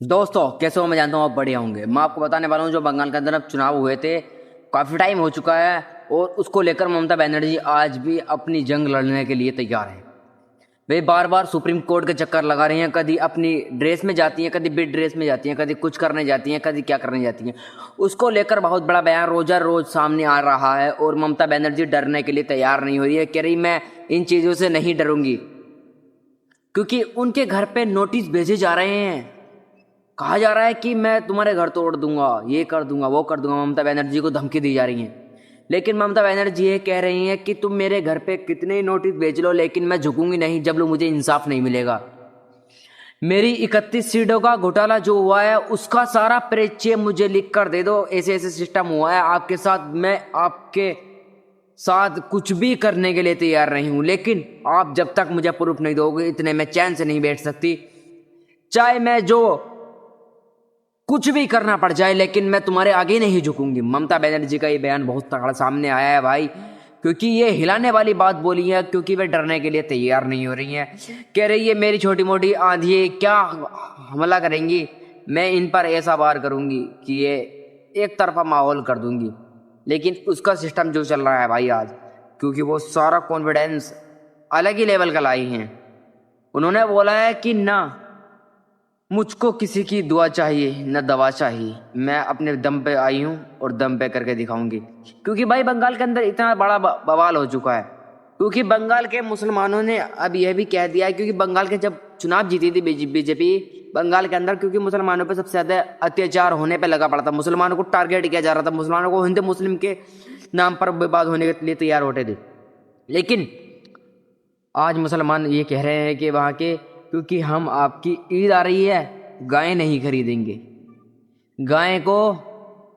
दोस्तों कैसे हो। मैं जानता हूँ आप बढ़िया होंगे। मैं आपको बताने वाला हूँ जो बंगाल के अंदर अब चुनाव हुए थे, काफ़ी टाइम हो चुका है और उसको लेकर ममता बनर्जी आज भी अपनी जंग लड़ने के लिए तैयार है। वे बार बार सुप्रीम कोर्ट के चक्कर लगा रही हैं, कभी अपनी ड्रेस में जाती हैं, कभी बिड ड्रेस में जाती हैं, कभी कुछ करने जाती हैं, कभी क्या करने जाती हैं। उसको लेकर बहुत बड़ा बयान रोजा रोज सामने आ रहा है और ममता बनर्जी डरने के लिए तैयार नहीं हो रही है। कह रही मैं इन चीज़ों से नहीं डरूंगी क्योंकि उनके घर पे नोटिस भेजे जा रहे हैं। कहा जा रहा है कि मैं तुम्हारे घर तोड़ दूंगा, ये कर दूंगा, वो कर दूंगा। ममता बनर्जी को धमकी दी जा रही है। लेकिन ममता बनर्जी ये कह रही हैं कि तुम मेरे घर पे कितने ही नोटिस भेज लो, लेकिन मैं झुकूंगी नहीं जब लोग मुझे इंसाफ नहीं मिलेगा। मेरी 31 सीटों का घोटाला जो हुआ है उसका सारा परिचय मुझे लिख कर दे दो। ऐसे ऐसे सिस्टम हुआ है आपके साथ, मैं आपके साथ कुछ भी करने के लिए तैयार नहीं हूं, लेकिन आप जब तक मुझे प्रूफ नहीं दोगे इतने मैं चैन से नहीं बैठ सकती। चाहे मैं जो कुछ भी करना पड़ जाए, लेकिन मैं तुम्हारे आगे नहीं झुकूंगी। ममता बनर्जी का ये बयान बहुत तगड़ा सामने आया है भाई, क्योंकि ये हिलाने वाली बात बोली है, क्योंकि वे डरने के लिए तैयार नहीं हो रही हैं। कह रही है मेरी छोटी मोटी आंधी क्या हमला करेंगी, मैं इन पर ऐसा वार करूंगी कि ये एक तरफा माहौल कर दूंगी। लेकिन उसका सिस्टम जो चल रहा है भाई आज, क्योंकि वो सारा कॉन्फिडेंस अलग ही लेवल का लाई हैं। उन्होंने बोला है कि ना मुझको किसी की दुआ चाहिए न दवा चाहिए, मैं अपने दम पे आई हूँ और दम पे करके दिखाऊंगी। क्योंकि भाई बंगाल के अंदर इतना बड़ा बवाल हो चुका है, क्योंकि बंगाल के मुसलमानों ने अब यह भी कह दिया है, क्योंकि बंगाल के जब चुनाव जीती थी बीजेपी बंगाल के अंदर, क्योंकि मुसलमानों पे सबसे ज़्यादा अत्याचार होने पे लगा पड़ा था, मुसलमानों को टारगेट किया जा रहा था, मुसलमानों को हिंदू मुस्लिम के नाम पर विवाद होने के लिए तैयार होते थे। लेकिन आज मुसलमान ये कह रहे हैं कि वहाँ के, क्योंकि हम आपकी ईद आ रही है, गाय नहीं खरीदेंगे, गाय को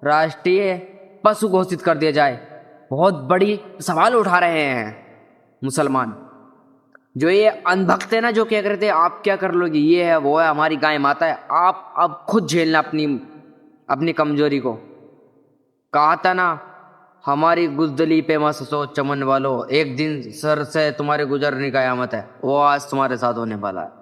राष्ट्रीय पशु घोषित कर दिया जाए। बहुत बड़ी सवाल उठा रहे हैं मुसलमान। जो ये अनभक्त है ना, जो क्या करते हैं आप क्या कर लोगे, ये है वो है, हमारी गाय माता है, आप अब खुद झेलना अपनी अपनी कमजोरी को। कहा था ना, हमारी गुजदली पे मत सो चमन वालों, एक दिन सर से तुम्हारे गुजरने का कयामत है, वो आज तुम्हारे साथ होने वाला है।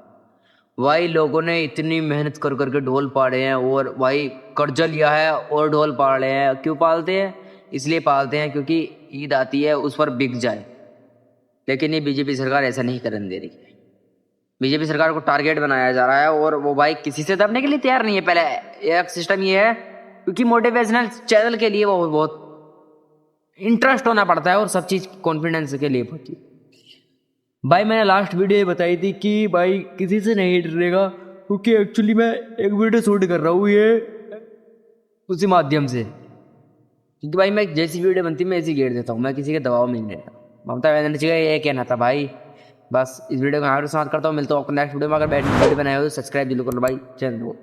भाई लोगों ने इतनी मेहनत कर करके ढोल पाड़े हैं और भाई कर्जा लिया है और ढोल पाड़ रहे हैं। क्यों पालते हैं? इसलिए पालते हैं क्योंकि ईद आती है उस पर बिक जाए। लेकिन ये बीजेपी सरकार ऐसा नहीं करने दे रही। बीजेपी सरकार को टारगेट बनाया जा रहा है और वो भाई किसी से दबने के लिए तैयार नहीं है। पहले एक सिस्टम ये है, क्योंकि मोटिवेशनल चैनल के लिए वो बहुत इंटरेस्ट होना पड़ता है और सब चीज़ कॉन्फिडेंस के लिए होती है। भाई मैंने लास्ट वीडियो बताई थी कि भाई किसी से नहीं डरेगा, क्योंकि एक्चुअली मैं एक वीडियो शूट कर रहा हूँ ये उसी माध्यम से, क्योंकि भाई मैं जैसी वीडियो बनती मैं ऐसी घेर देता हूँ, मैं किसी के दबाव में नहीं रहता। ममता बनर्जी का ये कहना था भाई। बस इस वीडियो को यहाँ पर समाप्त करता हूँ, मिलता हूँ आपको नेक्स्ट वीडियो में। अगर बैठ वीडियो बनाए हो तो सब्सक्राइब जरूर कर लो भाई चैनल को।